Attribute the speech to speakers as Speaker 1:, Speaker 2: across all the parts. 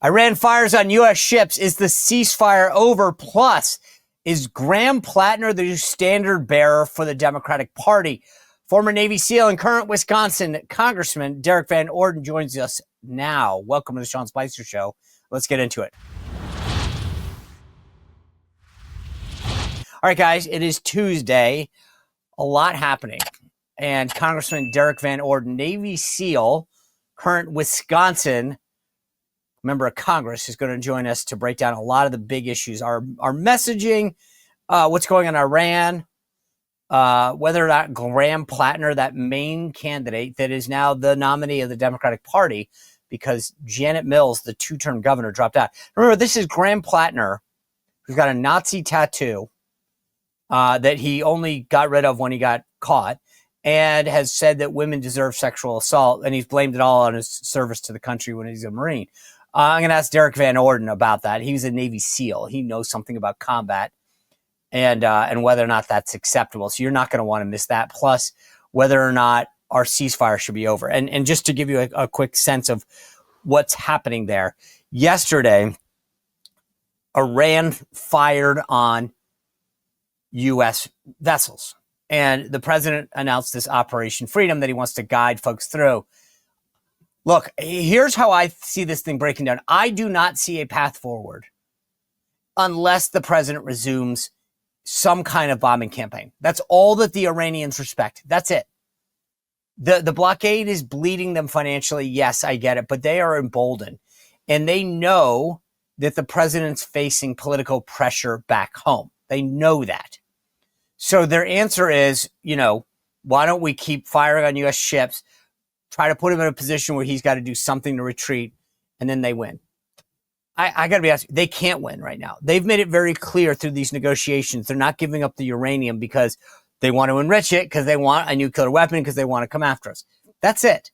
Speaker 1: Iran fires on U.S. ships. Is the ceasefire over? Plus, is Graham Plattner the new standard bearer for the Democratic Party? Former Navy SEAL and current Wisconsin Congressman Derek Van Orden joins us now. Welcome to the Sean Spicer Show. Let's get into it. All right, guys, it is Tuesday. A lot happening. And Congressman Derek Van Orden, Navy SEAL, current Wisconsin member of Congress, is going to join us to break down a lot of the big issues, our messaging, what's going on in Iran, whether or not Graham Plattner, that main candidate that is now the nominee of the Democratic Party, because Janet Mills, the two-term governor, dropped out. Remember, this is Graham Plattner, who's got a Nazi tattoo that he only got rid of when he got caught, and has said that women deserve sexual assault, and he's blamed it all on his service to the country when he's a Marine. I'm going to ask Derek Van Orden about that. He was a Navy SEAL. He knows something about combat and whether or not that's acceptable. So you're not going to want to miss that. Plus, whether or not our ceasefire should be over. And just to give you a quick sense of what's happening there. Yesterday, Iran fired on U.S. vessels. And the president announced this Operation Freedom that he wants to guide folks through. Look, here's how I see this thing breaking down. I do not see a path forward unless the president resumes some kind of bombing campaign. That's all that the Iranians respect. That's it. The blockade is bleeding them financially. Yes, I get it. But they are emboldened. And they know that the president's facing political pressure back home. They know that. So their answer is, why don't we keep firing on U.S. ships, try to put him in a position where he's got to do something to retreat, and then they win. I got to be honest, they can't win right now. They've made it very clear through these negotiations. They're not giving up the uranium because they want to enrich it, because they want a nuclear weapon, because they want to come after us. That's it.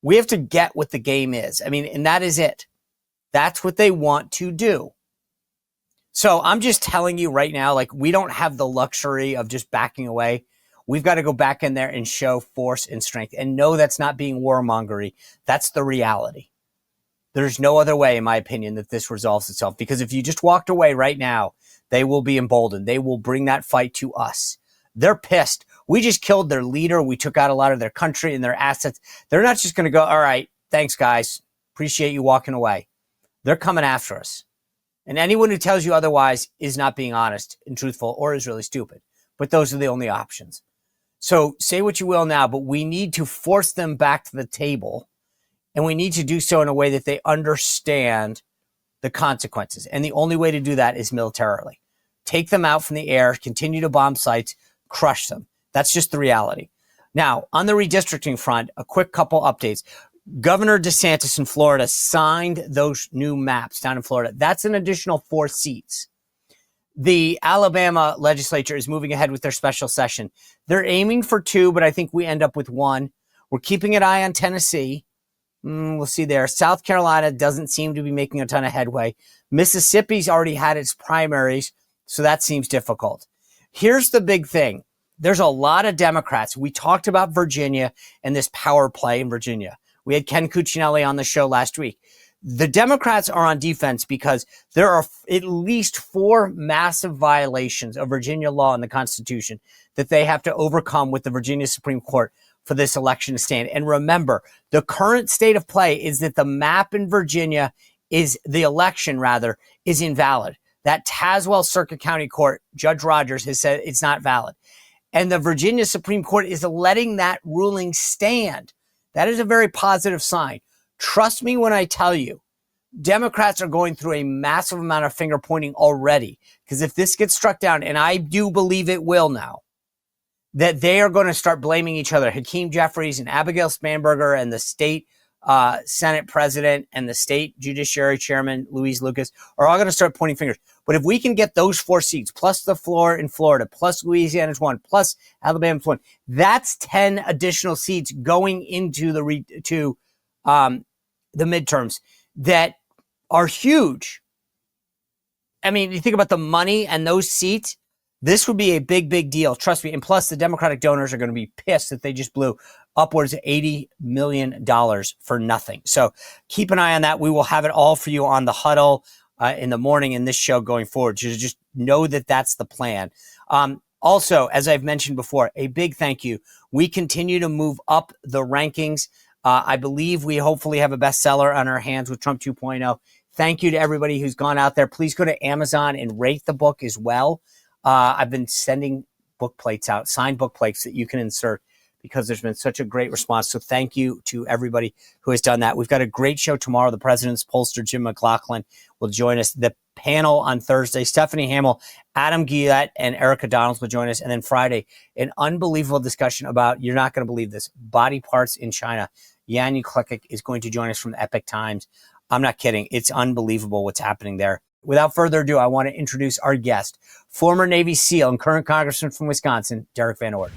Speaker 1: We have to get what the game is. And that is it. That's what they want to do. So I'm just telling you right now, we don't have the luxury of just backing away. We've got to go back in there and show force and strength. And no, that's not being warmongery. That's the reality. There's no other way, in my opinion, that this resolves itself. Because if you just walked away right now, they will be emboldened. They will bring that fight to us. They're pissed. We just killed their leader. We took out a lot of their country and their assets. They're not just going to go, all right, thanks, guys. Appreciate you walking away. They're coming after us. And anyone who tells you otherwise is not being honest and truthful, or is really stupid. But those are the only options. So say what you will now, but we need to force them back to the table. And we need to do so in a way that they understand the consequences. And the only way to do that is militarily. Take them out from the air, continue to bomb sites, crush them. That's just the reality. Now, on the redistricting front, a quick couple updates. Governor DeSantis in Florida signed those new maps down in Florida. That's an additional 4 seats. The Alabama legislature is moving ahead with their special session. They're aiming for 2, but I think we end up with 1. We're keeping an eye on Tennessee. We'll see there. South Carolina doesn't seem to be making a ton of headway. Mississippi's already had its primaries, so that seems difficult. Here's the big thing. There's a lot of Democrats. We talked about Virginia and this power play in Virginia. We had Ken Cuccinelli on the show last week. The Democrats are on defense because there are at least 4 massive violations of Virginia law and the Constitution that they have to overcome with the Virginia Supreme Court for this election to stand. And remember, the current state of play is that the map in Virginia the election is invalid. That Tazewell Circuit County Court, Judge Rogers, has said it's not valid. And the Virginia Supreme Court is letting that ruling stand. That is a very positive sign. Trust me when I tell you, Democrats are going through a massive amount of finger pointing already. Because if this gets struck down, and I do believe it will now, that they are going to start blaming each other. Hakeem Jeffries and Abigail Spanberger and the state Senate president and the state judiciary chairman, Louise Lucas, are all going to start pointing fingers. But if we can get those 4 seats, plus the floor in Florida, plus Louisiana's 1, plus Alabama's 1, that's 10 additional seats going into the midterms that are huge. You think about the money and those seats. This would be a big, big deal. Trust me. And plus, the Democratic donors are going to be pissed that they just blew upwards of $80 million for nothing. So keep an eye on that. We will have it all for you on the huddle in the morning in this show going forward. Just know that that's the plan. Also, as I've mentioned before, a big thank you. We continue to move up the rankings. I believe we hopefully have a bestseller on our hands with Trump 2.0. Thank you to everybody who's gone out there. Please go to Amazon and rate the book as well. I've been sending book plates out, signed book plates that you can insert because there's been such a great response. So thank you to everybody who has done that. We've got a great show tomorrow. The president's pollster, Jim McLaughlin, will join us. The panel on Thursday, Stephanie Hamill, Adam Guillette, and Erica Donalds will join us. And then Friday, an unbelievable discussion about, you're not going to believe this, body parts in China. Yan Uklekik is going to join us from the Epic Times. I'm not kidding. It's unbelievable what's happening there. Without further ado, I want to introduce our guest, former Navy SEAL and current Congressman from Wisconsin, Derek Van Orden.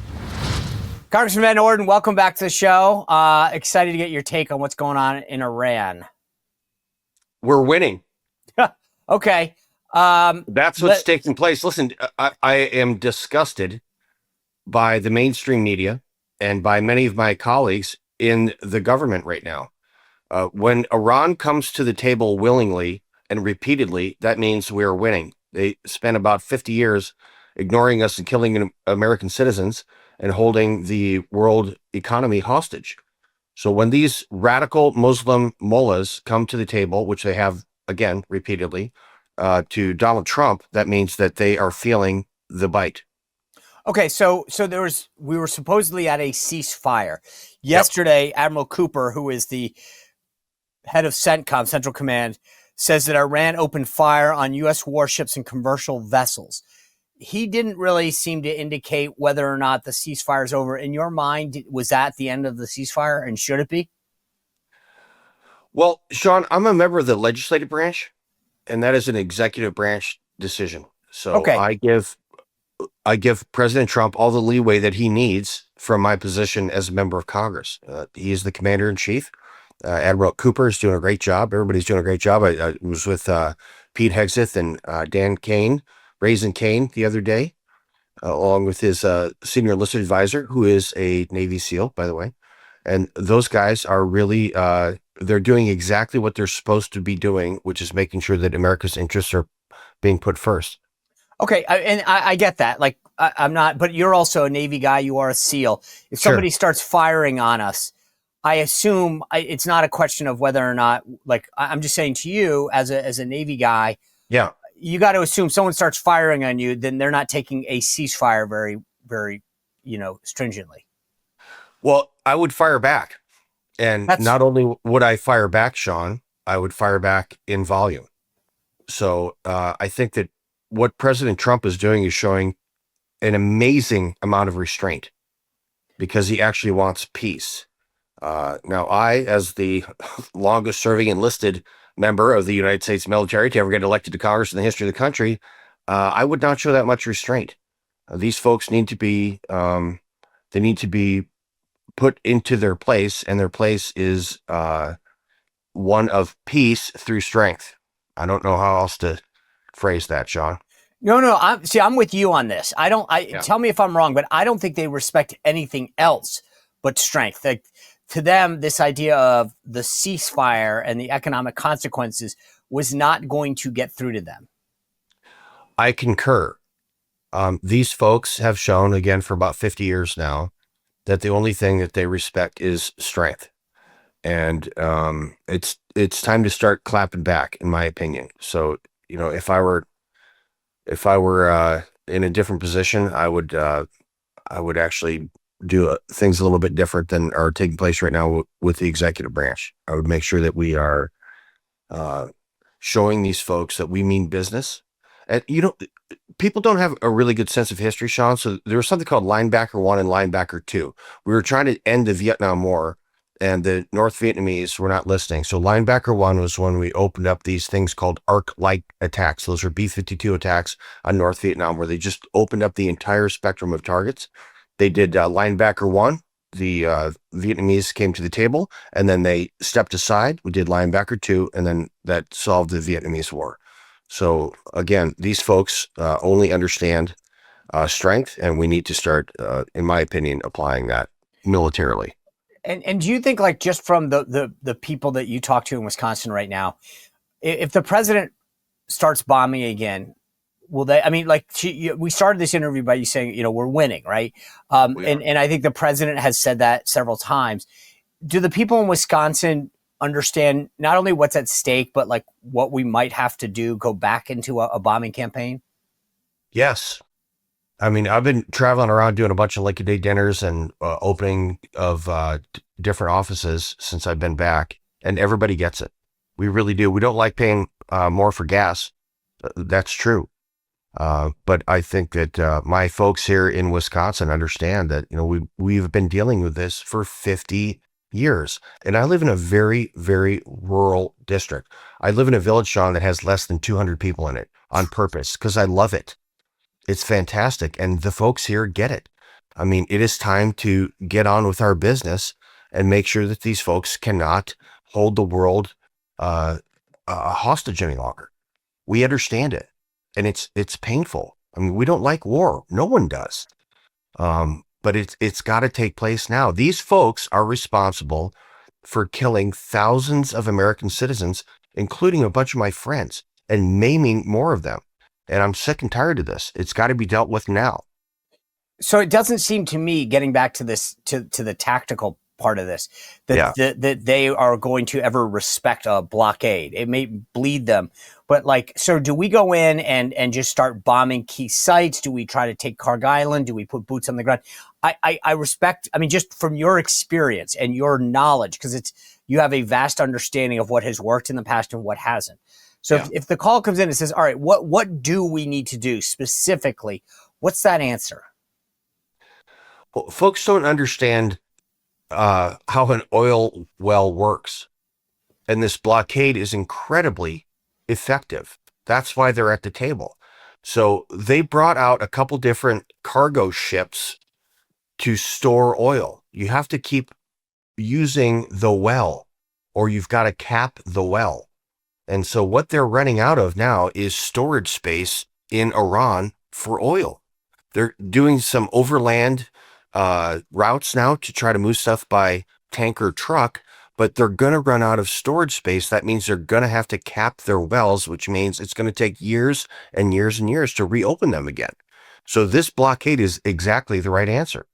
Speaker 1: Congressman Van Orden, welcome back to the show. Excited to get your take on what's going on in Iran.
Speaker 2: We're winning.
Speaker 1: Okay.
Speaker 2: That's what's taking place. Listen, I am disgusted by the mainstream media and by many of my colleagues in the government right now. When Iran comes to the table willingly and repeatedly, that means we're winning. They spent about 50 years ignoring us and killing American citizens and holding the world economy hostage. So when these radical Muslim mullahs come to the table, which they have, again, repeatedly, to Donald Trump, that means that they are feeling the bite.
Speaker 1: Okay, so we were supposedly at a ceasefire. Yesterday, yep. Admiral Cooper, who is the head of CENTCOM, Central Command, says that Iran opened fire on U.S. warships and commercial vessels. He didn't really seem to indicate whether or not the ceasefire is over. In your mind, was that the end of the ceasefire, and should it be?
Speaker 2: Well, Sean, I'm a member of the legislative branch, and that is an executive branch decision. So okay. I give President Trump all the leeway that he needs from my position as a member of Congress. He is the commander in chief. Admiral Cooper is doing a great job. Everybody's doing a great job. I was with Pete Hegseth and Dan Kane, Raisin Kane, the other day, along with his senior enlisted advisor, who is a Navy SEAL, by the way. And those guys are really, they're doing exactly what they're supposed to be doing, which is making sure that America's interests are being put first.
Speaker 1: Okay, and I get that. Like, I'm not, but you're also a Navy guy. You are a SEAL. If somebody starts firing on us, I assume it's not a question of whether or not, like, I'm just saying to you as a Navy guy,
Speaker 2: yeah,
Speaker 1: you got to assume someone starts firing on you, then they're not taking a ceasefire very, very, stringently.
Speaker 2: Well, I would fire back. And not only would I fire back, Sean, I would fire back in volume. So I think that what President Trump is doing is showing an amazing amount of restraint because he actually wants peace. Now, I, as the longest serving enlisted member of the United States military to ever get elected to Congress in the history of the country, I would not show that much restraint. These folks need to be, they need to be put into their place, and their place is one of peace through strength. I don't know how else to phrase that, Sean.
Speaker 1: No. I'm with you on this. Tell me if I'm wrong, but I don't think they respect anything else but strength. Like, to them, this idea of the ceasefire and the economic consequences was not going to get through to them.
Speaker 2: I concur. These folks have shown, again, for about 50 years now, that the only thing that they respect is strength. And it's time to start clapping back, in my opinion. So, if I were in a different position, I would actually do things a little bit different than are taking place right now with the executive branch. I would make sure that we are showing these folks that we mean business. And people don't have a really good sense of history, Sean. So there was something called Linebacker 1 and Linebacker 2. We were trying to end the Vietnam War, and the North Vietnamese were not listening. So Linebacker 1 was when we opened up these things called arc-like attacks. Those are B-52 attacks on North Vietnam, where they just opened up the entire spectrum of targets. They did Linebacker 1. The Vietnamese came to the table, and then they stepped aside. We did Linebacker 2, and then that solved the Vietnamese War. So again, these folks only understand strength, and we need to start, in my opinion, applying that militarily.
Speaker 1: And do you think, like, just from the people that you talk to in Wisconsin right now, if the president starts bombing again, will they? I mean, like, we started this interview by you saying, we're winning, right? And I think the president has said that several times. Do the people in Wisconsin understand not only what's at stake, but like what we might have to do, go back into a bombing campaign?
Speaker 2: Yes. I mean, I've been traveling around doing a bunch of Lincoln Day dinners and opening of different offices since I've been back, and everybody gets it. We really do. We don't like paying more for gas. That's true. But I think that my folks here in Wisconsin understand that, we've been dealing with this for 50 years. And I live in a very, very rural district. I live in a village, Sean, that has less than 200 people in it on purpose because I love it. It's fantastic. And the folks here get it. I mean, it is time to get on with our business and make sure that these folks cannot hold the world hostage any longer. We understand it. And it's painful. I mean, we don't like war. No one does. But it's got to take place now. These folks are responsible for killing thousands of American citizens, including a bunch of my friends, and maiming more of them. And I'm sick and tired of this. It's got to be dealt with now.
Speaker 1: So it doesn't seem to me, getting back to this, to the tactical part of this, that they are going to ever respect a blockade. It may bleed them, but like, so do we go in and just start bombing key sites? Do we try to take Carg Island? Do we put boots on the ground? I respect, I mean, just from your experience and your knowledge, because you have a vast understanding of what has worked in the past and what hasn't. So if the call comes in and says, all right, what do we need to do specifically? What's that answer?
Speaker 2: Well, folks don't understand how an oil well works. And this blockade is incredibly effective. That's why they're at the table. So they brought out a couple different cargo ships to store oil. You have to keep using the well, or you've got to cap the well. And so what they're running out of now is storage space in Iran for oil. They're doing some overland routes now to try to move stuff by tanker truck, but they're going to run out of storage space. That means they're going to have to cap their wells, which means it's going to take years and years and years to reopen them again. So this blockade is exactly the right answer.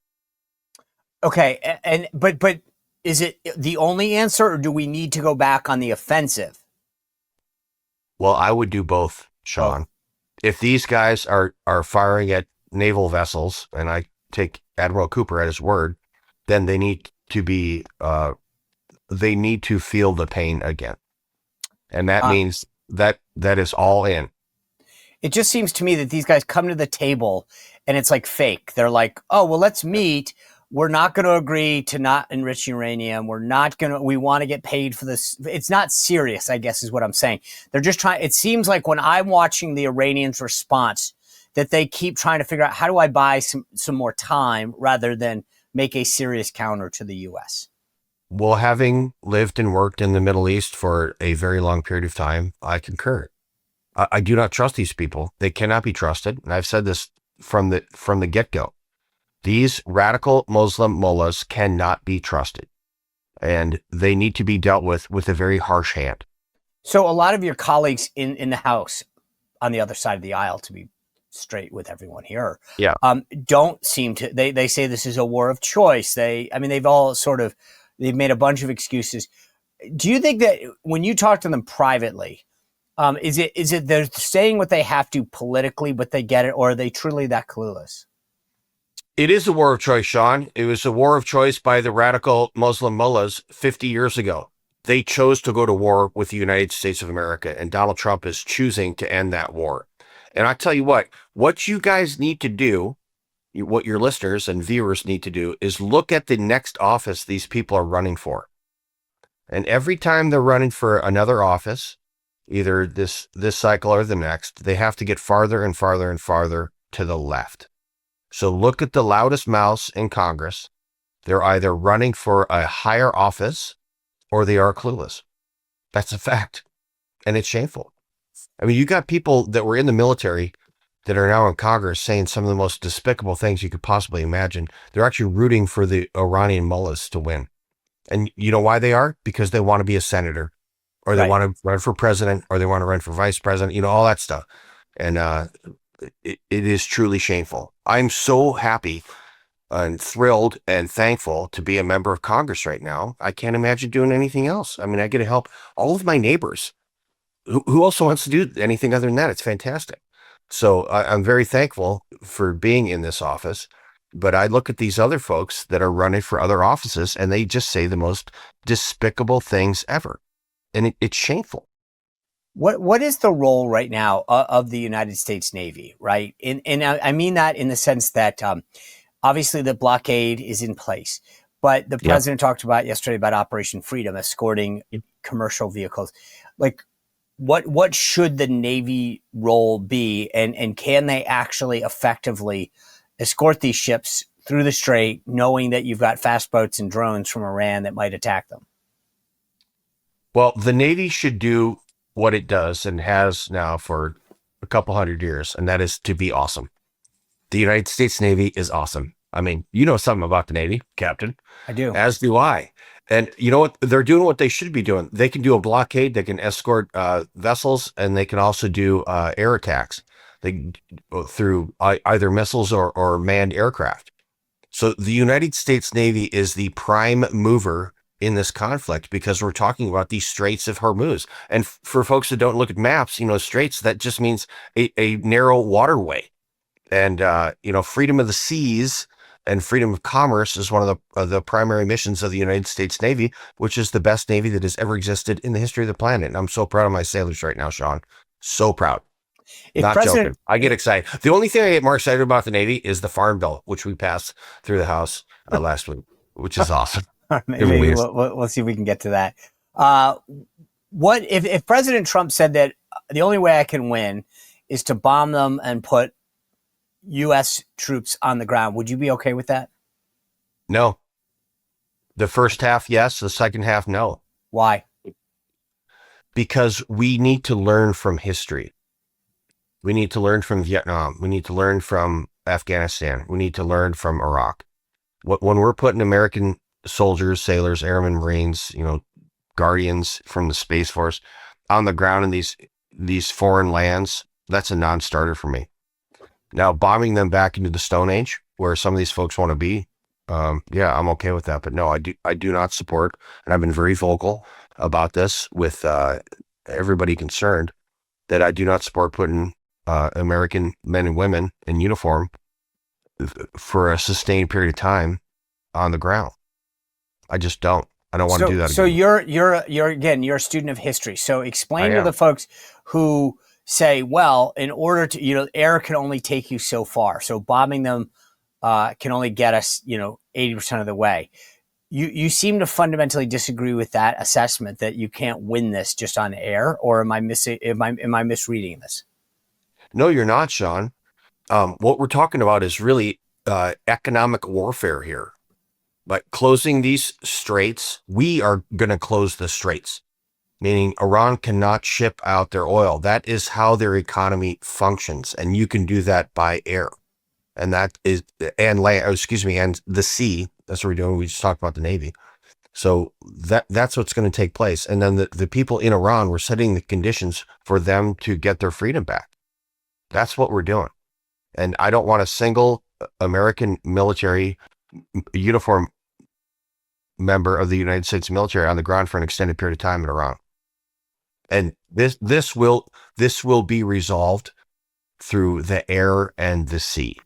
Speaker 1: Okay. But is it the only answer, or do we need to go back on the offensive?
Speaker 2: Well, I would do both, Sean. If these guys are firing at naval vessels, and I take Admiral Cooper at his word, then they need to be, they need to feel the pain again. And that means that is all in.
Speaker 1: It just seems to me that these guys come to the table and it's like fake. They're like, oh, well, let's meet. We're not going to agree to not enrich uranium. We want to get paid for this. It's not serious, I guess is what I'm saying. They're just trying. It seems like when I'm watching the Iranians' response, that they keep trying to figure out, how do I buy some more time rather than make a serious counter to the U.S.?
Speaker 2: Well, having lived and worked in the Middle East for a very long period of time, I concur. I do not trust these people. They cannot be trusted. And I've said this from the get-go. These radical Muslim mullahs cannot be trusted, and they need to be dealt with a very harsh hand.
Speaker 1: So a lot of your colleagues in the House on the other side of the aisle, to be straight with everyone here, don't seem to, they say this is a war of choice. They've made a bunch of excuses. Do you think that when you talk to them privately, is it they're saying what they have to politically, but they get it, or are they truly that clueless?
Speaker 2: It is a war of choice, Sean. It was a war of choice by the radical Muslim mullahs 50 years ago. They chose to go to war with the United States of America, and Donald Trump is choosing to end that war. And I tell you what you guys need to do, what your listeners and viewers need to do, is look at the next office these people are running for. And every time they're running for another office, either this cycle or the next, they have to get farther and farther and farther to the left. So look at the loudest mouths in Congress. They're either running for a higher office or they are clueless. That's a fact. And it's shameful. I mean, you got people that were in the military that are now in Congress saying some of the most despicable things you could possibly imagine. They're actually rooting for the Iranian mullahs to win. And you know why they are? Because they want to be a senator, or they
Speaker 1: Right.
Speaker 2: want to run for president, or they want to run for vice president, all that stuff. And it is truly shameful. I'm so happy and thrilled and thankful to be a member of Congress right now. I can't imagine doing anything else. I mean, I get to help all of my neighbors who also wants to do anything other than that. It's fantastic. So I'm very thankful for being in this office. But I look at these other folks that are running for other offices, and they just say the most despicable things ever. And it's shameful.
Speaker 1: What is the role right now of the United States Navy, right? And I mean that in the sense that obviously the blockade is in place, but the
Speaker 2: Yep.
Speaker 1: president talked about yesterday about Operation Freedom, escorting commercial vehicles. Like, what should the Navy role be, and can they actually effectively escort these ships through the strait, knowing that you've got fast boats and drones from Iran that might attack them?
Speaker 2: Well, the Navy should do what it does and has now for a couple hundred years, and that is to be awesome. The United States Navy is awesome. I mean, you know something about the Navy, Captain,
Speaker 1: I do.
Speaker 2: as do I. And you know what? They're doing what they should be doing. They can do a blockade, they can escort vessels, and they can also do air attacks they, through either missiles or manned aircraft. So the United States Navy is the prime mover in this conflict because we're talking about these Straits of Hormuz. And for folks that don't look at maps, straits, that just means a narrow waterway. And, freedom of the seas and freedom of commerce is one of the primary missions of the United States Navy, which is the best Navy that has ever existed in the history of the planet. And I'm so proud of my sailors right now, Sean. So proud.
Speaker 1: If
Speaker 2: Not
Speaker 1: President
Speaker 2: joking. I get excited. The only thing I get more excited about the Navy is the Farm Bill, which we passed through the House last week, which is awesome.
Speaker 1: maybe we'll see if we can get to that. What if President Trump said that the only way I can win is to bomb them and put U.S. troops on the ground? Would you be okay with that?
Speaker 2: No. The first half, yes. The second half, no.
Speaker 1: Why?
Speaker 2: Because we need to learn from history. We need to learn from Vietnam. We need to learn from Afghanistan. We need to learn from Iraq. When we're putting American soldiers, sailors, airmen, Marines, guardians from the Space Force on the ground in these foreign lands, that's a non-starter for me. Now, bombing them back into the Stone Age, where some of these folks want to be, yeah, I'm okay with that. But no, I do not support, and I've been very vocal about this with everybody concerned, that I do not support putting American men and women in uniform for a sustained period of time on the ground. I just don't. I don't want to do that.
Speaker 1: So again. You're a student of history. So explain to the folks who say, well, in order to, air can only take you so far. So bombing them can only get us, 80% of the way. You seem to fundamentally disagree with that assessment, that you can't win this just on air, or am I misreading this?
Speaker 2: No, you're not, Sean. What we're talking about is really economic warfare here. By closing these straits, we are going to close the straits, meaning Iran cannot ship out their oil. That is how their economy functions, and you can do that by air, and and the sea. That's what we're doing. We just talked about the Navy. So that's what's going to take place. And then the people in Iran, we're setting the conditions for them to get their freedom back. That's what we're doing. And I don't want a single American military uniform member of the United States military on the ground for an extended period of time in Iran. And this will be resolved through the air and the sea.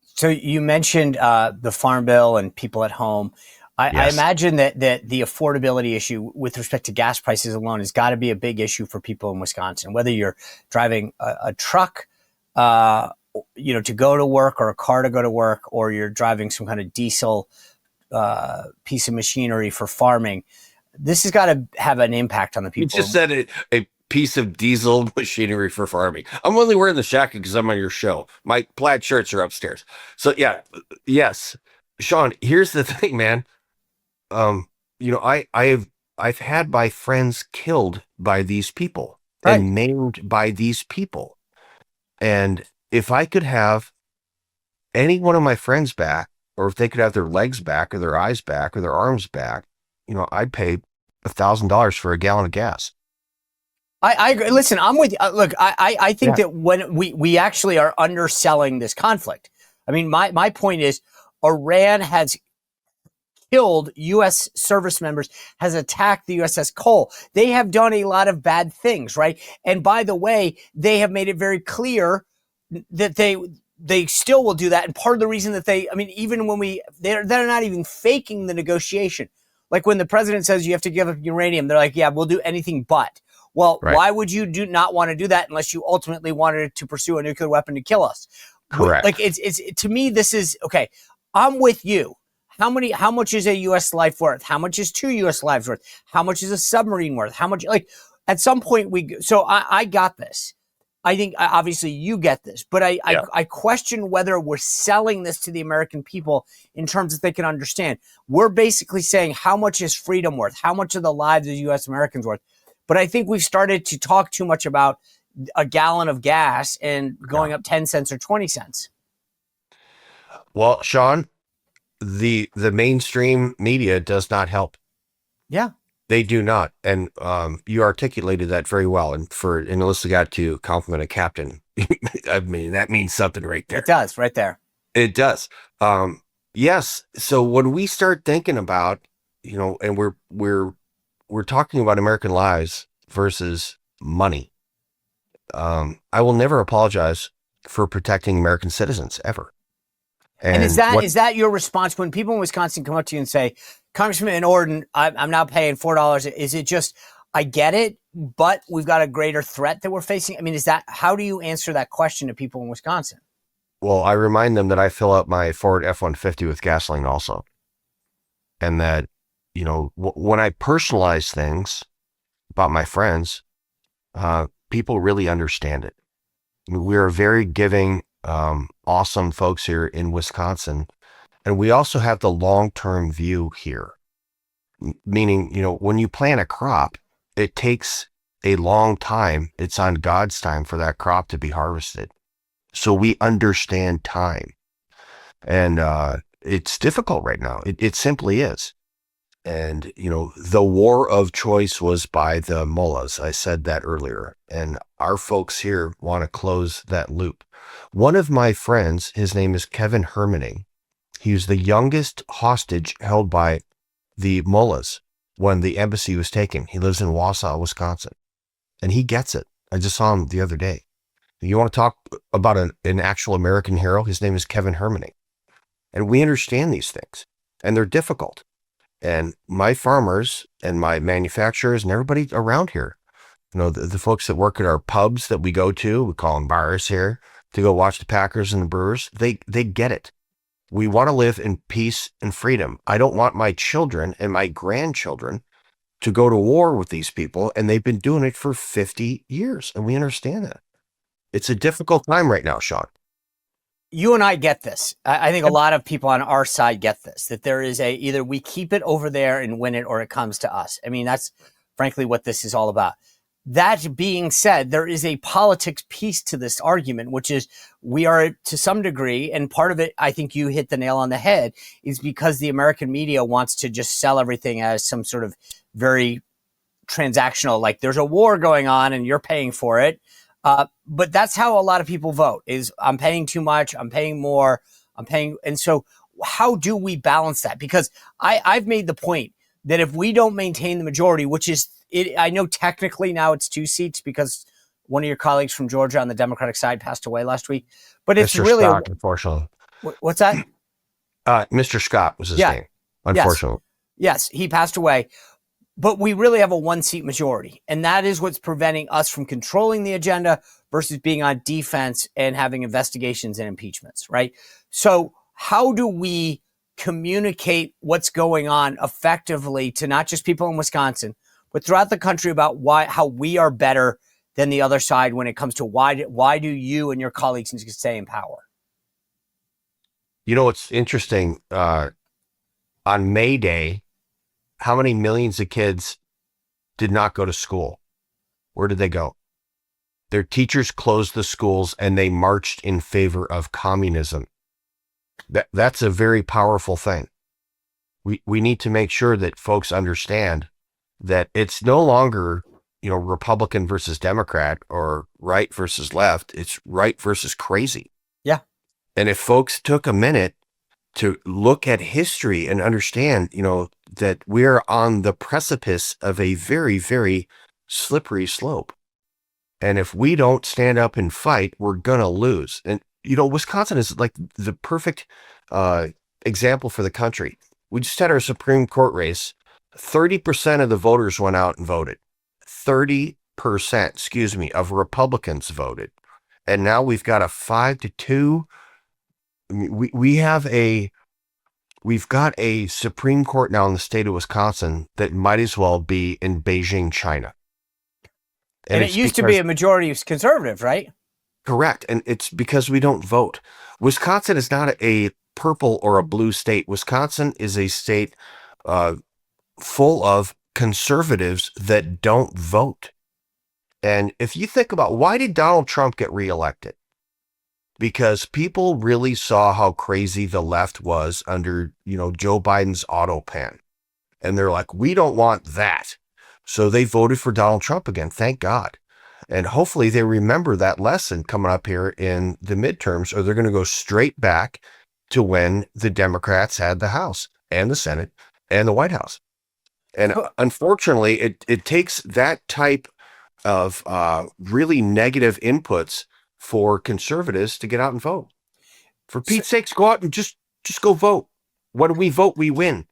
Speaker 1: So you mentioned the Farm Bill and people at home.
Speaker 2: Yes.
Speaker 1: I imagine that the affordability issue with respect to gas prices alone has got to be a big issue for people in Wisconsin, whether you're driving a truck, to go to work, or a car to go to work, or you're driving some kind of diesel piece of machinery for farming. This has got to have an impact on the people.
Speaker 2: You just said a piece of diesel machinery for farming. I'm only wearing the jacket because I'm on your show. My plaid shirts are upstairs. So yeah, yes, Sean. Here's the thing, man. I've had my friends killed by these people and maimed by these people, and if I could have any one of my friends back, or if they could have their legs back or their eyes back or their arms back, I'd pay $1,000 for a gallon of gas.
Speaker 1: I agree. Listen, I'm with you. Look, I think
Speaker 2: Yeah.
Speaker 1: that when we actually are underselling this conflict. I mean, my point is Iran has killed U.S. service members, has attacked the USS Cole. They have done a lot of bad things, right? And by the way, they have made it very clear that they still will do that. And part of the reason that even when they're not even faking the negotiation. Like when the president says you have to give up uranium, they're like, yeah, we'll do anything but. Well,
Speaker 2: Right.
Speaker 1: why would you not want to do that unless you ultimately wanted to pursue a nuclear weapon to kill us?
Speaker 2: Correct.
Speaker 1: Like to me, this is okay. I'm with you. How much is a U.S. life worth? How much is 2 U.S. lives worth? How much is a submarine worth? How much, like, at some point I got this. I think obviously you get this, but I question whether we're selling this to the American people in terms that they can understand. We're basically saying how much is freedom worth? How much of the lives of U.S. Americans worth? But I think we've started to talk too much about a gallon of gas and going up 10 cents or 20 cents.
Speaker 2: Well, Sean, the mainstream media does not help.
Speaker 1: Yeah.
Speaker 2: They do not. And you articulated that very well. And Alyssa got to compliment a captain. I mean, that means something right there.
Speaker 1: It does, right there.
Speaker 2: It does. Yes. So when we start thinking about, and we're talking about American lives versus money, I will never apologize for protecting American citizens ever.
Speaker 1: And is that your response when people in Wisconsin come up to you and say, Congressman Orden, I'm now paying $4? Is it just, I get it, but we've got a greater threat that we're facing? I mean, how do you answer that question to people in Wisconsin?
Speaker 2: Well, I remind them that I fill up my Ford F-150 with gasoline also. And that, when I personalize things about my friends, people really understand it. I mean, we are very giving, awesome folks here in Wisconsin. And we also have the long-term view here, meaning, when you plant a crop, it takes a long time. It's on God's time for that crop to be harvested. So we understand time. And it's difficult right now. It simply is. And, the war of choice was by the mullahs. I said that earlier. And our folks here want to close that loop. One of my friends, his name is Kevin Hermaning. He was the youngest hostage held by the mullahs when the embassy was taken. He lives in Wausau, Wisconsin. And he gets it. I just saw him the other day. You want to talk about an actual American hero? His name is Kevin Hermaning. And we understand these things. And they're difficult. And my farmers and my manufacturers and everybody around here, the folks that work at our pubs that we go to, we call them bars here, to go watch the Packers and the Brewers, they get it. We want to live in peace and freedom. I don't want my children and my grandchildren to go to war with these people, and they've been doing it for 50 years, and we understand that. It's a difficult time right now, Sean.
Speaker 1: You and I get this. I think a lot of people on our side get this, that there is either we keep it over there and win it or it comes to us. I mean, that's frankly what this is all about. That being said, there is a politics piece to this argument, which is we are to some degree, and part of it, I think you hit the nail on the head, is because the American media wants to just sell everything as some sort of very transactional, like there's a war going on and you're paying for it. But that's how a lot of people vote is I'm paying too much, I'm paying more, I'm paying. And so how do we balance that? Because I've made the point that if we don't maintain the majority, which is it, I know technically now it's 2 seats because one of your colleagues from Georgia on the Democratic side passed away last week, but it's
Speaker 2: Mr.
Speaker 1: really,
Speaker 2: Scott, unfortunately.
Speaker 1: What's that?
Speaker 2: Mr. Scott was his name, unfortunately.
Speaker 1: Yes, he passed away. But we really have a 1-seat majority. And that is what's preventing us from controlling the agenda versus being on defense and having investigations and impeachments, right? So how do we communicate what's going on effectively to not just people in Wisconsin, but throughout the country about how we are better than the other side when it comes to why do you and your colleagues need to stay in power?
Speaker 2: It's interesting. On May Day, how many millions of kids did not go to school? Where did they go? Their teachers closed the schools and they marched in favor of communism. That's a very powerful thing. We need to make sure that folks understand that it's no longer, Republican versus Democrat or right versus left. It's right versus crazy.
Speaker 1: Yeah.
Speaker 2: And if folks took a minute to look at history and understand, that we're on the precipice of a very, very slippery slope. And if we don't stand up and fight, we're going to lose. And, Wisconsin is like the perfect example for the country. We just had our Supreme Court race. 30% of the voters went out and voted. 30%, of Republicans voted. And now we've got a 5-2. I mean, we've got a Supreme Court now in the state of Wisconsin that might as well be in Beijing, China.
Speaker 1: And it used to be a majority conservative, right?
Speaker 2: Correct. And it's because we don't vote. Wisconsin is not a purple or a blue state. Wisconsin is a state full of conservatives that don't vote. And if you think about why did Donald Trump get reelected? Because people really saw how crazy the left was under, Joe Biden's auto pen. And they're like, we don't want that. So they voted for Donald Trump again. Thank God. And hopefully they remember that lesson coming up here in the midterms, or they're going to go straight back to when the Democrats had the House and the Senate and the White House. And unfortunately, it takes that type of really negative inputs for conservatives to get out and vote. For Pete's sakes, go out and just go vote. When we vote, we win.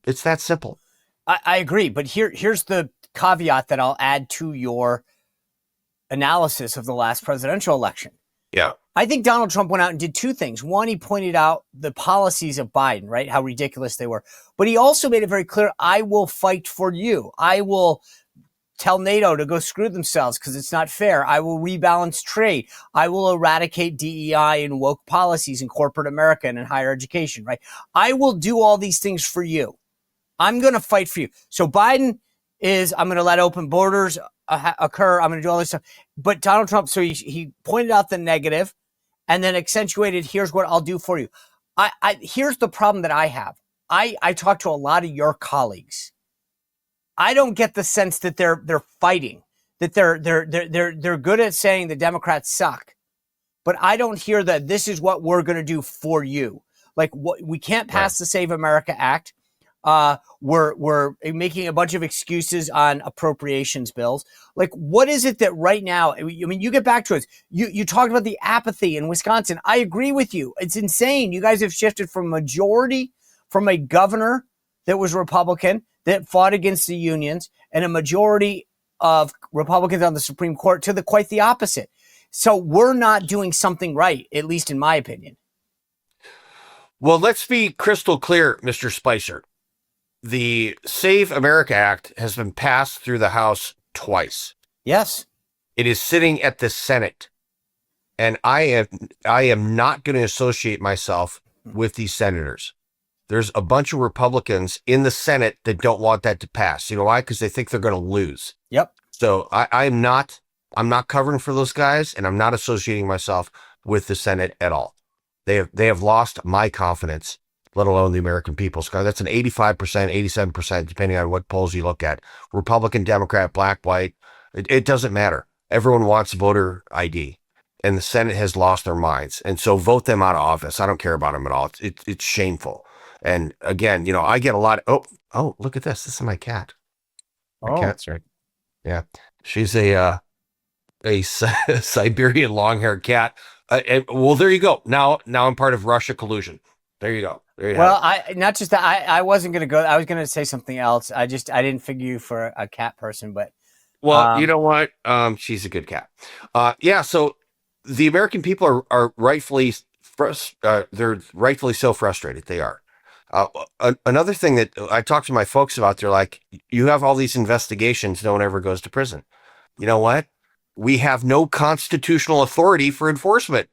Speaker 2: It's that simple.
Speaker 1: I agree, but here's the caveat that I'll add to your analysis of the last presidential election.
Speaker 2: Yeah.
Speaker 1: I think Donald Trump went out and did two things. One, he pointed out the policies of Biden, right? How ridiculous they were. But he also made it very clear, I will fight for you. I will tell NATO to go screw themselves because it's not fair. I will rebalance trade. I will eradicate DEI and woke policies in corporate America and in higher education, right? I will do all these things for you. I'm going to fight for you. So Biden is, I'm going to let open borders occur. I'm going to do all this stuff. But Donald Trump, so he pointed out the negative and then accentuated, here's what I'll do for you. Here's the problem that I have. I talk to a lot of your colleagues. I don't get the sense that they're fighting, that they're good at saying the Democrats suck, but I don't hear that this is what we're going to do for you. Like, we can't pass the Save America Act. We're making a bunch of excuses on appropriations bills. Like, what is it that right now, I mean, you get back to it. You talked about the apathy in Wisconsin. I agree with you. It's insane. You guys have shifted from a governor that was Republican that fought against the unions and a majority of Republicans on the Supreme Court to quite the opposite. So we're not doing something right, at least in my opinion.
Speaker 2: Well, let's be crystal clear, Mr. Spicer. The Save America Act has been passed through the House twice.
Speaker 1: Yes.
Speaker 2: It is sitting at the Senate. And I am not going to associate myself with these senators. There's a bunch of Republicans in the Senate that don't want that to pass. You know why? Because they think they're going to lose.
Speaker 1: Yep.
Speaker 2: So I'm not covering for those guys, and I'm not associating myself with the Senate at all. They have lost my confidence, let alone the American people's. That's an 85%, 87%, depending on what polls you look at. Republican, Democrat, black, white, it doesn't matter. Everyone wants voter ID, and the Senate has lost their minds. And so vote them out of office. I don't care about them at all. It's shameful. And again, I get a lot of, oh, look at this. This is my cat. My cat's right. Yeah. She's a Siberian long-haired cat. Well, there you go. Now I'm part of Russia collusion. There you go.
Speaker 1: Well, not just that. I wasn't going to go. I was going to say something else. I didn't figure you for a cat person, but.
Speaker 2: Well, you know what? She's a good cat. Yeah. So the American people are rightfully they're rightfully so frustrated. They are. Another thing that I talk to my folks about, they're like, you have all these investigations, no one ever goes to prison. You know what? We have no constitutional authority for enforcement.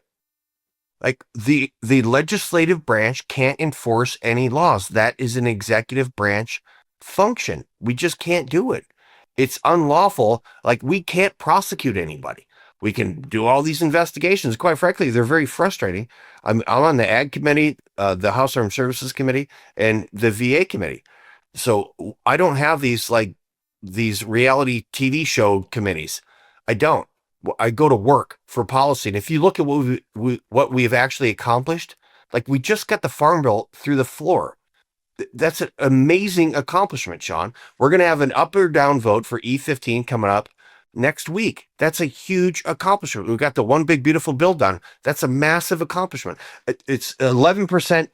Speaker 2: Like the legislative branch can't enforce any laws. That is an executive branch function. We just can't do it. It's unlawful. Like, we can't prosecute anybody. We can do all these investigations. Quite frankly, they're very frustrating. I'm on the Ag Committee, the House Armed Services Committee, and the VA Committee. So I don't have these reality TV show committees. I don't. I go to work for policy. And if you look at what we've actually accomplished, like we just got the Farm Bill through the floor. That's an amazing accomplishment, Sean. We're going to have an up or down vote for E15 coming up next week. That's a huge accomplishment. We've got the one big beautiful bill done. That's a massive accomplishment. It's 11%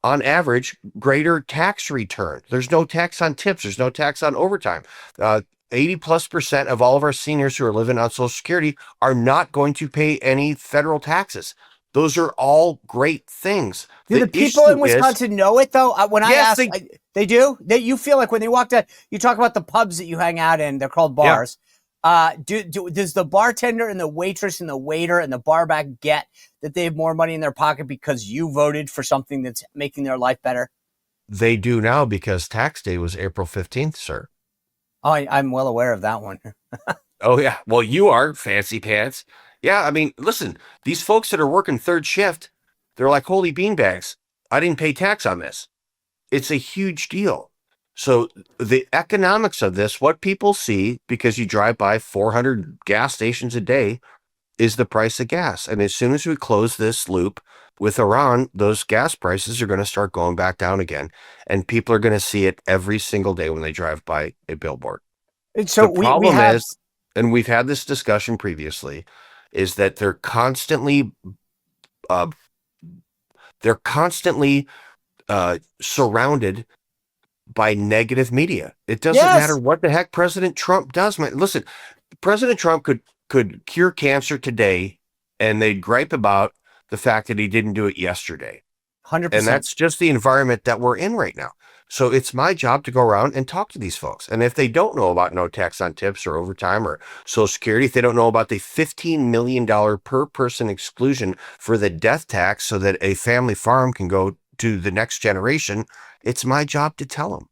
Speaker 2: on average greater tax return. There's no tax on tips. There's no tax on overtime. 80+% of all of our seniors who are living on Social Security are not going to pay any federal taxes. Those are all great things.
Speaker 1: Do the people in Wisconsin know it, though? When I ask, they do? You feel like when they walk down, you talk about the pubs that you hang out in, they're called bars. Yeah. Does the bartender and the waitress and the waiter and the barback get that they have more money in their pocket because you voted for something that's making their life better?
Speaker 2: They do now because tax day was April 15th, sir.
Speaker 1: Oh, I'm well aware of that one.
Speaker 2: Oh, yeah. Well, you are, fancy pants. Yeah, I mean, listen, these folks that are working third shift, they're like, holy beanbags. I didn't pay tax on this. It's a huge deal. So the economics of this, what people see, because you drive by 400 gas stations a day, is the price of gas. And as soon as we close this loop with Iran, those gas prices are going to start going back down again. And people are going to see it every single day when they drive by a billboard.
Speaker 1: And so
Speaker 2: the problem is, and we've had this discussion previously, is that they're constantly surrounded by negative media. It doesn't matter what the heck President Trump does. Listen, President Trump could cure cancer today, and they'd gripe about the fact that he didn't do it yesterday.
Speaker 1: 100%.
Speaker 2: And that's just the environment that we're in right now. So it's my job to go around and talk to these folks. And if they don't know about no tax on tips or overtime or Social Security, if they don't know about the $15 million per person exclusion for the death tax so that a family farm can go to the next generation, it's my job to tell them.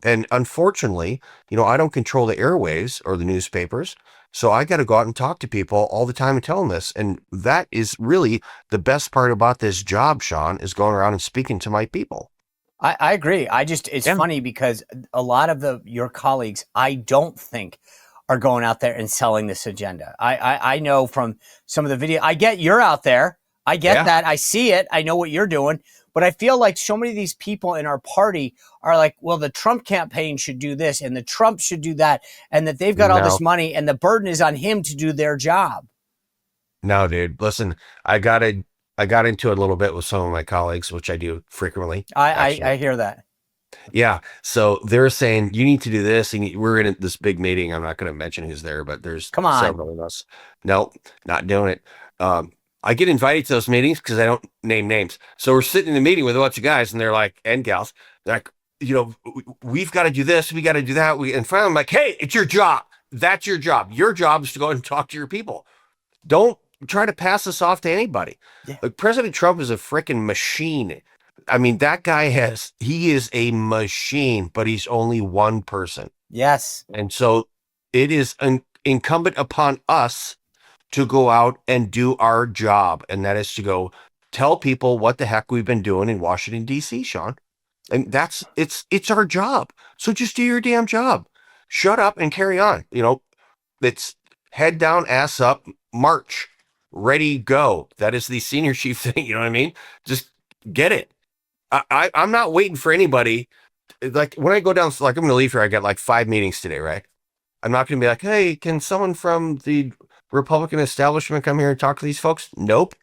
Speaker 2: And unfortunately, I don't control the airwaves or the newspapers. So I got to go out and talk to people all the time and tell them this. And that is really the best part about this job, Sean, is going around and speaking to my people.
Speaker 1: I agree. It's funny because a lot of your colleagues, I don't think are going out there and selling this agenda. I know from some of the video, I get you're out there. I get that. I see it. I know what you're doing. But I feel like so many of these people in our party are like, well, the Trump campaign should do this and the Trump should do that, and that they've got all this money and the burden is on him to do their job.
Speaker 2: No, dude. Listen, I got into it a little bit with some of my colleagues, which I do frequently.
Speaker 1: I hear that.
Speaker 2: Yeah. So they're saying, you need to do this. We're in this big meeting. I'm not going to mention who's there, but there's several of us. No, not doing it. I get invited to those meetings because I don't name names. So we're sitting in a meeting with a bunch of guys and they're like, and gals, they're like, we've got to do this. We got to do that. And finally I'm like, hey, it's your job. That's your job. Your job is to go and talk to your people. Don't try to pass this off to anybody. Yeah. Like, President Trump is a freaking machine. I mean, that guy he is a machine, but he's only one person.
Speaker 1: Yes.
Speaker 2: And so it is incumbent upon us to go out and do our job. And that is to go tell people what the heck we've been doing in Washington, D.C., Sean. And it's our job. So just do your damn job. Shut up and carry on. It's head down, ass up, march, ready, go. That is the senior chief thing. You know what I mean? Just get it. I'm not waiting for anybody. Like when I go down, like I'm going to leave here, I got like 5 meetings today, right? I'm not going to be like, hey, can someone from the Republican establishment come here and talk to these folks? Nope.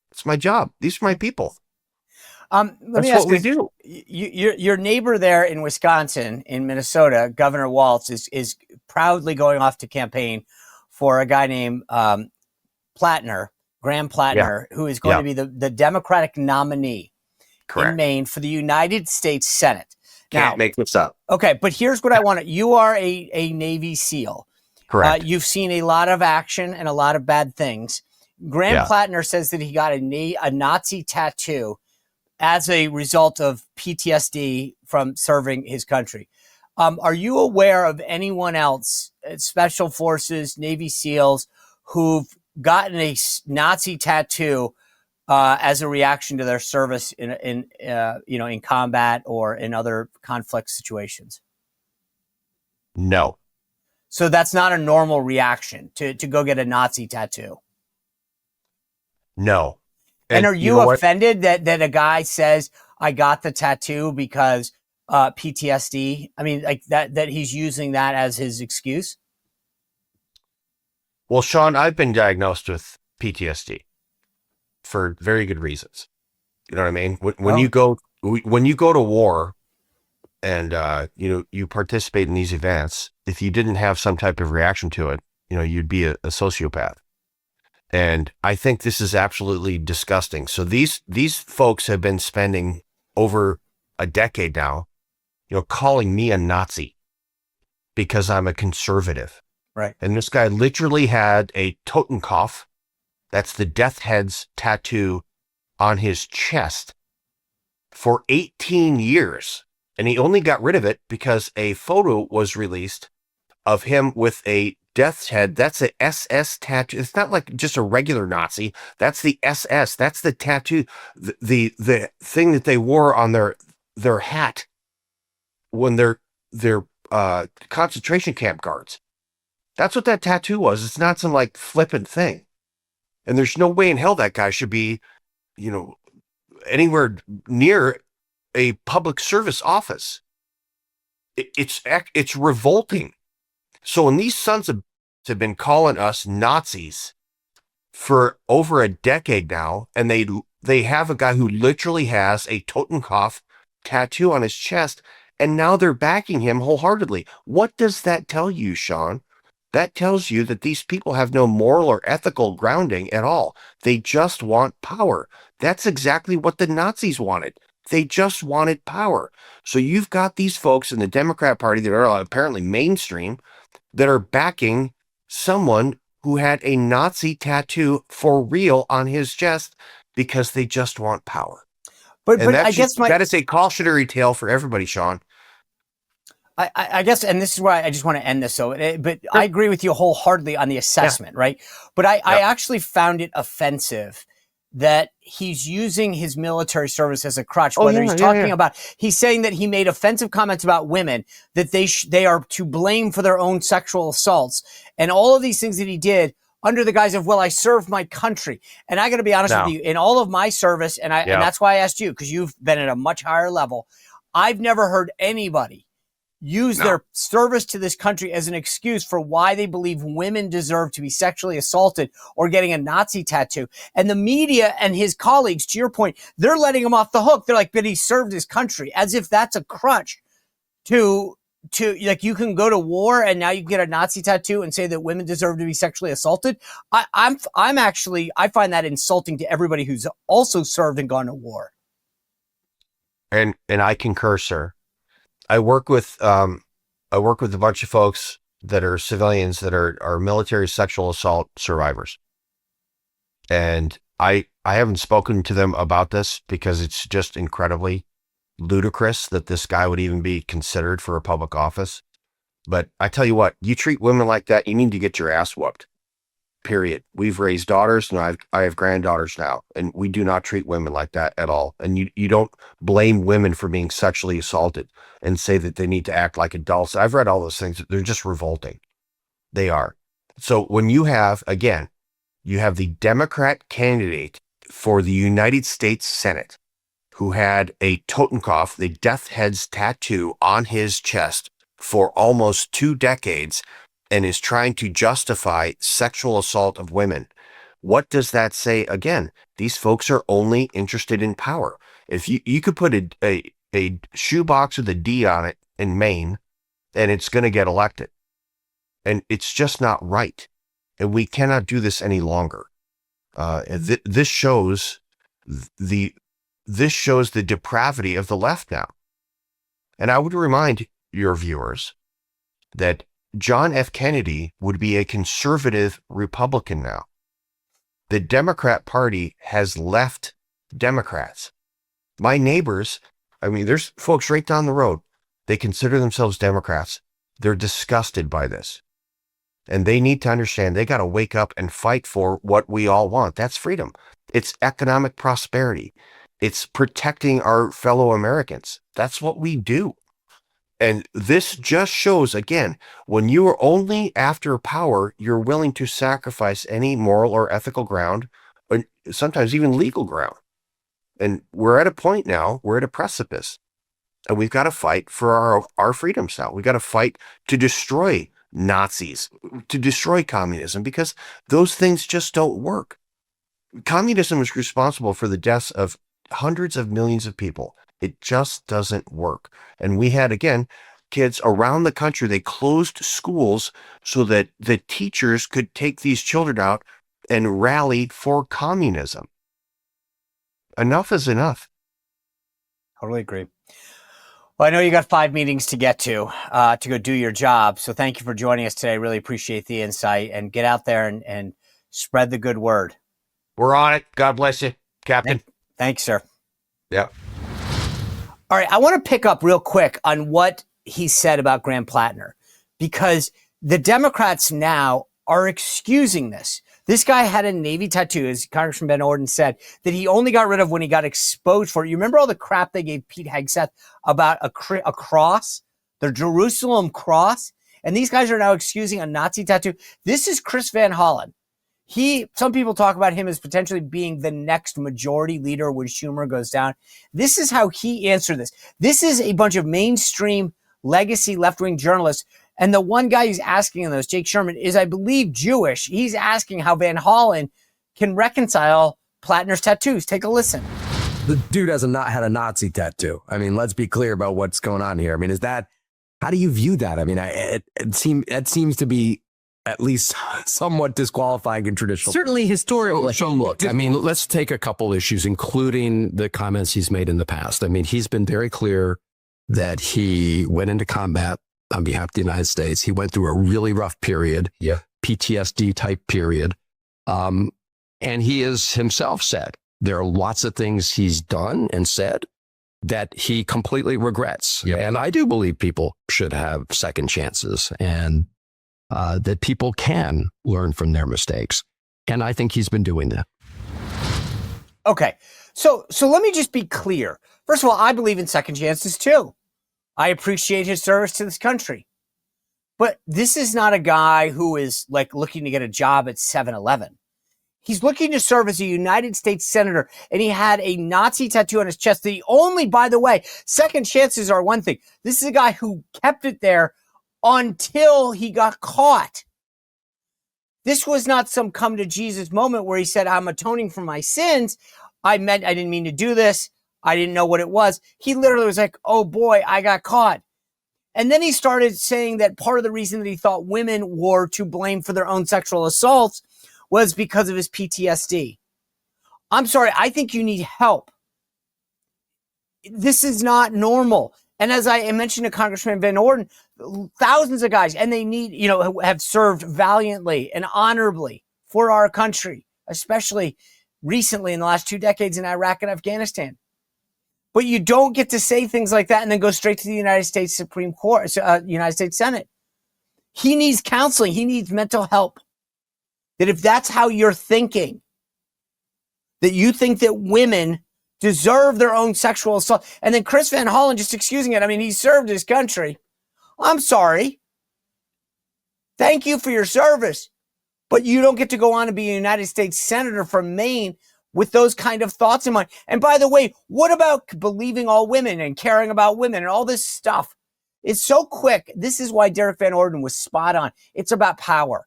Speaker 2: It's my job. These are my people.
Speaker 1: Let me ask you, do. Your neighbor there in Wisconsin, in Minnesota, Governor Walz, is proudly going off to campaign for a guy named Graham Plattner, who is going to be the Democratic nominee in Maine for the United States Senate.
Speaker 2: Can't make this up.
Speaker 1: Okay, but here's what I want. You are a Navy SEAL.
Speaker 2: Correct.
Speaker 1: You've seen a lot of action and a lot of bad things. Graham Plattner says that he got a Nazi tattoo as a result of PTSD from serving his country. Are you aware of anyone else, Special Forces, Navy SEALs, who've gotten a Nazi tattoo as a reaction to their service in combat or in other conflict situations?
Speaker 2: No.
Speaker 1: So that's not a normal reaction to go get a Nazi tattoo.
Speaker 2: No.
Speaker 1: And are you offended that a guy says, I got the tattoo because PTSD? I mean, like that he's using that as his excuse?
Speaker 2: Well, Sean, I've been diagnosed with PTSD for very good reasons. You know what I mean? When you go to war and you participate in these events, if you didn't have some type of reaction to it, you'd be a sociopath. And I think this is absolutely disgusting. So these folks have been spending over a decade now, calling me a Nazi because I'm a conservative.
Speaker 1: Right.
Speaker 2: And this guy literally had a Totenkopf, that's the death head's tattoo, on his chest for 18 years. And he only got rid of it because a photo was released of him with a death's head. That's a SS tattoo. It's not like just a regular Nazi. That's the SS. That's the tattoo, the thing that they wore on their hat when they're concentration camp guards. That's what that tattoo was. It's not some like flippant thing. And there's no way in hell that guy should be, anywhere near a public service office. It's revolting. So when these sons have been calling us Nazis for over a decade now, and they have a guy who literally has a Totenkopf tattoo on his chest, and now they're backing him wholeheartedly. What does that tell you, Sean? That tells you that these people have no moral or ethical grounding at all. They just want power. That's exactly what the Nazis wanted. They just wanted power. So you've got these folks in the Democrat Party that are apparently mainstream that are backing someone who had a Nazi tattoo for real on his chest because they just want power. But I guess that is a cautionary tale for everybody, Sean.
Speaker 1: I guess, and this is why I just want to end this. But I agree with you wholeheartedly on the assessment, right? But I actually found it offensive that he's using his military service as a crutch. He's saying that he made offensive comments about women, that they are to blame for their own sexual assaults, and all of these things that he did under the guise of, well, I served my country. And I got to be honest with you, in all of my service, and that's why I asked you, because you've been at a much higher level. I've never heard anybody use their service to this country as an excuse for why they believe women deserve to be sexually assaulted or getting a Nazi tattoo. And the media and his colleagues, to your point, they're letting him off the hook. They're like, but he served his country, as if that's a crutch to like, you can go to war and now you can get a Nazi tattoo and say that women deserve to be sexually assaulted. I find that insulting to everybody who's also served and gone to war.
Speaker 2: And I concur, sir. I work with a bunch of folks that are civilians that are military sexual assault survivors. And I haven't spoken to them about this because it's just incredibly ludicrous that this guy would even be considered for a public office. But I tell you what, you treat women like that, you need to get your ass whooped. Period. We've raised daughters, and I have granddaughters now, and we do not treat women like that at all. And you don't blame women for being sexually assaulted and say that they need to act like adults. I've read all those things. They're just revolting. They are. So when you have the Democrat candidate for the United States Senate who had a Totenkopf, the death head's tattoo on his chest for almost 2 decades, and is trying to justify sexual assault of women. What does that say? Again, these folks are only interested in power. If you could put a shoebox with a D on it in Maine, and it's going to get elected. And it's just not right. And we cannot do this any longer. This shows the depravity of the left now. And I would remind your viewers that John F. Kennedy would be a conservative Republican now. The Democrat Party has left Democrats. My neighbors, there's folks right down the road. They consider themselves Democrats. They're disgusted by this. And they need to understand they got to wake up and fight for what we all want. That's freedom. It's economic prosperity. It's protecting our fellow Americans. That's what we do. And this just shows, again, when you are only after power, you're willing to sacrifice any moral or ethical ground, or sometimes even legal ground. And we're at a point now, we're at a precipice, and we've got to fight for our freedoms now. We've got to fight to destroy Nazis, to destroy communism, because those things just don't work. Communism is responsible for the deaths of hundreds of millions of people. It just doesn't work. And we had, again, kids around the country, they closed schools so that the teachers could take these children out and rally for communism. Enough is enough.
Speaker 1: Totally agree. Well, I know you got 5 meetings to get to go do your job. So thank you for joining us today. Really appreciate the insight, and get out there and spread the good word.
Speaker 2: We're on it. God bless you, Captain.
Speaker 1: Thanks, sir.
Speaker 2: Yeah.
Speaker 1: All right. I want to pick up real quick on what he said about Graham Plattner, because the Democrats now are excusing this. This guy had a Navy tattoo, as Congressman Ben Orden said, that he only got rid of when he got exposed for it. You remember all the crap they gave Pete Hegseth about a cross, the Jerusalem cross? And these guys are now excusing a Nazi tattoo. This is Chris Van Hollen. Some people talk about him as potentially being the next majority leader when Schumer goes down. This is how he answered this. This is a bunch of mainstream legacy left-wing journalists. And the one guy who's asking in those, Jake Sherman, is, I believe, Jewish. He's asking how Van Hollen can reconcile Plattner's tattoos. Take a listen.
Speaker 3: The dude has not had a Nazi tattoo. I mean, let's be clear about what's going on here. I mean, how do you view that? I mean, it seems to be at least somewhat disqualifying in traditional.
Speaker 4: Certainly historical.
Speaker 3: So look, I mean, let's take a couple issues, including the comments he's made in the past. I mean, he's been very clear that he went into combat on behalf of the United States. He went through a really rough period, PTSD type period. And he has himself said there are lots of things he's done and said that he completely regrets.
Speaker 4: Yep.
Speaker 3: And I do believe people should have second chances, and that people can learn from their mistakes. And I think he's been doing that.
Speaker 1: Okay. So let me just be clear. First of all, I believe in second chances too. I appreciate his service to this country. But this is not a guy who is like looking to get a job at 7-Eleven. He's looking to serve as a United States Senator, and he had a Nazi tattoo on his chest. By the way, second chances are one thing. This is a guy who kept it there until he got caught. This was not some come to Jesus moment where he said, I'm atoning for my sins. I didn't mean to do this. I didn't know what it was. He literally was like, oh boy, I got caught. And then he started saying that part of the reason that he thought women were to blame for their own sexual assaults was because of his PTSD. I'm sorry, I think you need help. This is not normal. And as I mentioned to Congressman Van Orden, thousands of guys, and they have served valiantly and honorably for our country, especially recently in the last 2 decades in Iraq and Afghanistan. But you don't get to say things like that and then go straight to the United States Supreme Court, United States Senate. He needs counseling. He needs mental help. That if that's how you're thinking, that you think that women deserve their own sexual assault, and then Chris Van Hollen just excusing it. I mean, he served his country. I'm sorry. Thank you for your service. But you don't get to go on to be a United States Senator from Maine with those kind of thoughts in mind. And by the way, what about believing all women and caring about women and all this stuff? It's so quick. This is why Derek Van Orden was spot on. It's about power.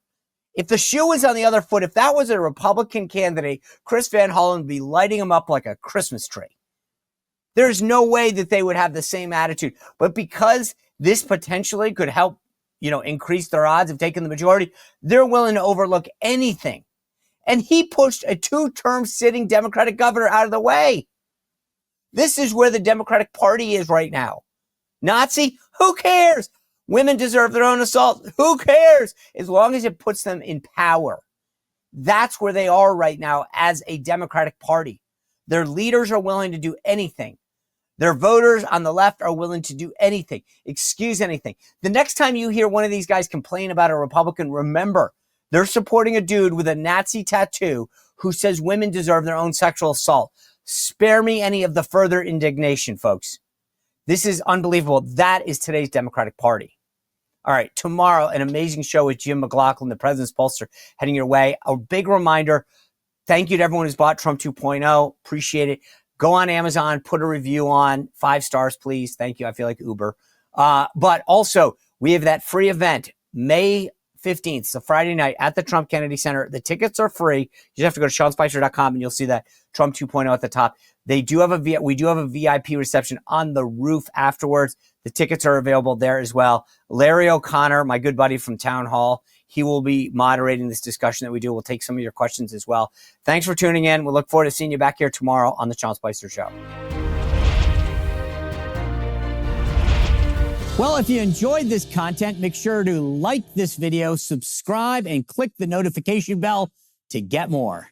Speaker 1: If the shoe was on the other foot, if that was a Republican candidate, Chris Van Hollen would be lighting him up like a Christmas tree. There's no way that they would have the same attitude. But because this potentially could help, increase their odds of taking the majority, they're willing to overlook anything. And he pushed a 2-term sitting Democratic governor out of the way. This is where the Democratic Party is right now. Nazi? Who cares? Women deserve their own assault. Who cares? As long as it puts them in power. That's where they are right now as a Democratic Party. Their leaders are willing to do anything. Their voters on the left are willing to do anything, excuse anything. The next time you hear one of these guys complain about a Republican, remember, they're supporting a dude with a Nazi tattoo who says women deserve their own sexual assault. Spare me any of the further indignation, folks. This is unbelievable. That is today's Democratic Party. All right, tomorrow, an amazing show with Jim McLaughlin, the President's Pollster, heading your way. A big reminder, thank you to everyone who's bought Trump 2.0. Appreciate it. Go on Amazon, put a review on. 5 stars, please. Thank you. I feel like Uber. But also, we have that free event, May 15th. It's a Friday night at the Trump Kennedy Center. The tickets are free. You just have to go to SeanSpicer.com and you'll see that Trump 2.0 at the top. We do have a VIP reception on the roof afterwards. The tickets are available there as well. Larry O'Connor, my good buddy from Town Hall, he will be moderating this discussion that we do. We'll take some of your questions as well. Thanks for tuning in. We look forward to seeing you back here tomorrow on the Sean Spicer Show. Well, if you enjoyed this content, make sure to like this video, subscribe, and click the notification bell to get more.